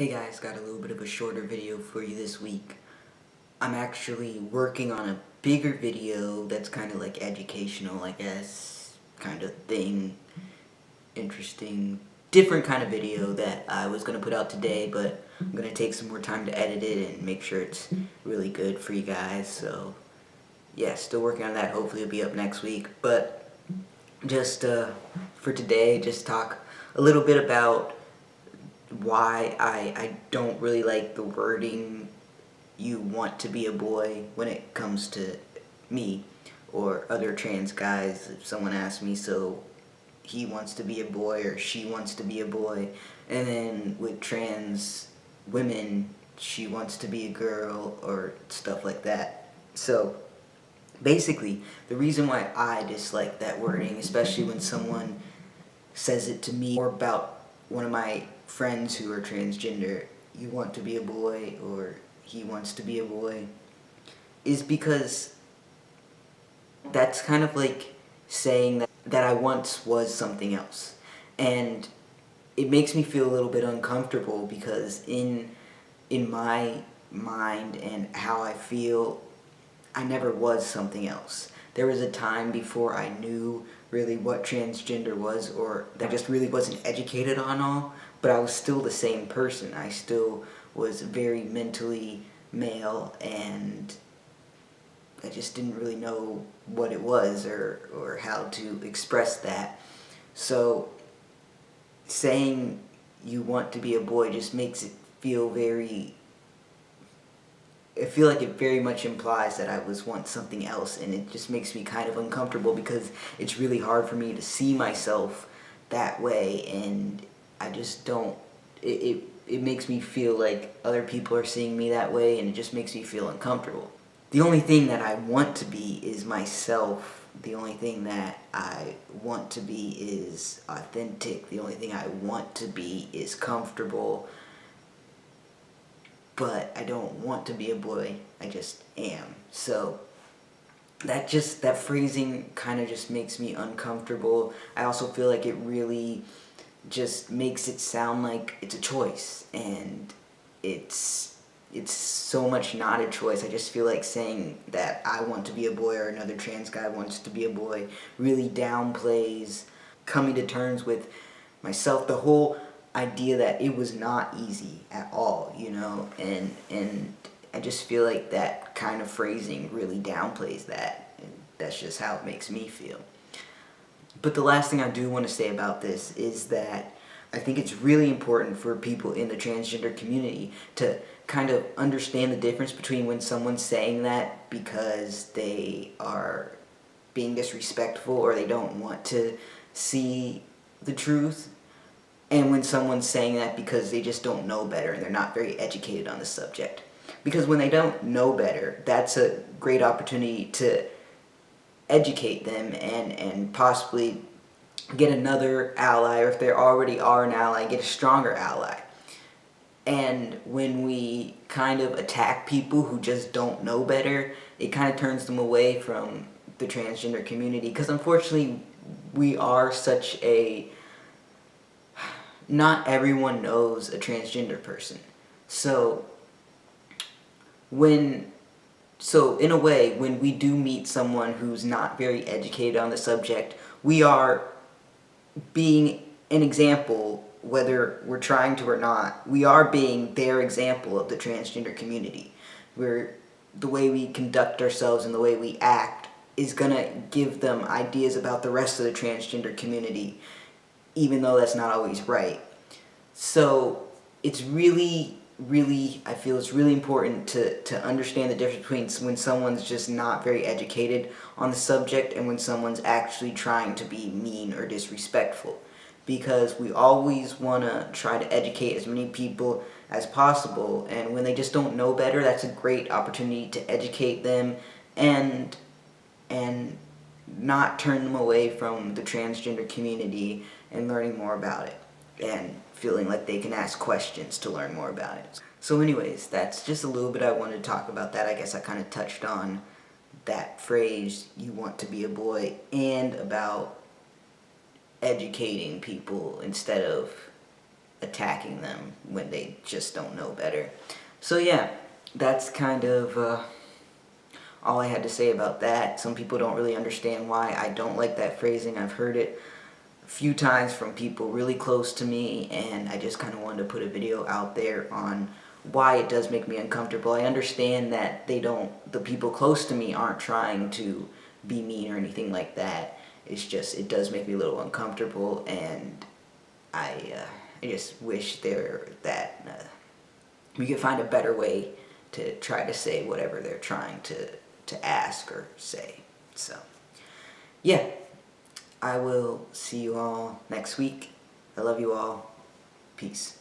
Hey guys, got a little bit of a shorter video for you this week. I'm actually working on a bigger video that's kind of like educational, I guess, kind of thing, interesting, different kind of video that I was going to put out today, but I'm going to take some more time to edit it and make sure it's really good for you guys. So yeah, still working on that. Hopefully it'll be up next week, but just for today, just talk a little bit about why I don't really like the wording "you want to be a boy" when it comes to me or other trans guys. If someone asks me, so he wants to be a boy or she wants to be a boy, and then with trans women, she wants to be a girl or stuff like that. So basically, the reason why I dislike that wording, especially when someone says it to me or about one of my friends who are transgender, "you want to be a boy" or "he wants to be a boy," is because that's kind of like saying that I once was something else. And it makes me feel a little bit uncomfortable because in my mind and how I feel, I never was something else. There was a time before I knew really what transgender was, or that I just really wasn't educated on all, but I was still the same person. I still was very mentally male, and I just didn't really know what it was or how to express that. So saying "you want to be a boy" just makes it feel I feel like it very much implies that I was once something else, and it just makes me kind of uncomfortable because it's really hard for me to see myself that way, and I just don't, it makes me feel like other people are seeing me that way, and it just makes me feel uncomfortable. The only thing that I want to be is myself. The only thing that I want to be is authentic. The only thing I want to be is comfortable. But I don't want to be a boy, I just am. So that phrasing kind of just makes me uncomfortable. I also feel like it really just makes it sound like it's a choice, and it's so much not a choice. I just feel like saying that I want to be a boy or another trans guy wants to be a boy really downplays coming to terms with myself. The whole idea that it was not easy at all, and I just feel like that kind of phrasing really downplays that, and that's just how it makes me feel. But the last thing I do want to say about this is that I think it's really important for people in the transgender community to kind of understand the difference between when someone's saying that because they are being disrespectful or they don't want to see the truth, and when someone's saying that because they just don't know better and they're not very educated on the subject. Because when they don't know better, that's a great opportunity to educate them and possibly get another ally, or if they already are an ally, get a stronger ally. And when we kind of attack people who just don't know better, it kind of turns them away from the transgender community, because unfortunately we are such a, not everyone knows a transgender person. So in a way, when we do meet someone who's not very educated on the subject, we are being an example, whether we're trying to or not. We are being their example of the transgender community, where the way we conduct ourselves and the way we act is going to give them ideas about the rest of the transgender community, even though that's not always right. So it's really, I feel it's really important to understand the difference between when someone's just not very educated on the subject and when someone's actually trying to be mean or disrespectful. Because we always want to try to educate as many people as possible, and when they just don't know better, that's a great opportunity to educate them and not turn them away from the transgender community and learning more about it and feeling like they can ask questions to learn more about it. So anyways, that's just a little bit I wanted to talk about that. I guess I kind of touched on that phrase, "you want to be a boy," and about educating people instead of attacking them when they just don't know better. So yeah, that's kind of all I had to say about that. Some people don't really understand why I don't like that phrasing. I've heard it a few times from people really close to me, and I just kind of wanted to put a video out there on why it does make me uncomfortable. I understand that the people close to me aren't trying to be mean or anything like that. It's just, it does make me a little uncomfortable, and I just wish that we could find a better way to try to say whatever they're trying to ask or say. So, yeah, I will see you all next week. I love you all. Peace.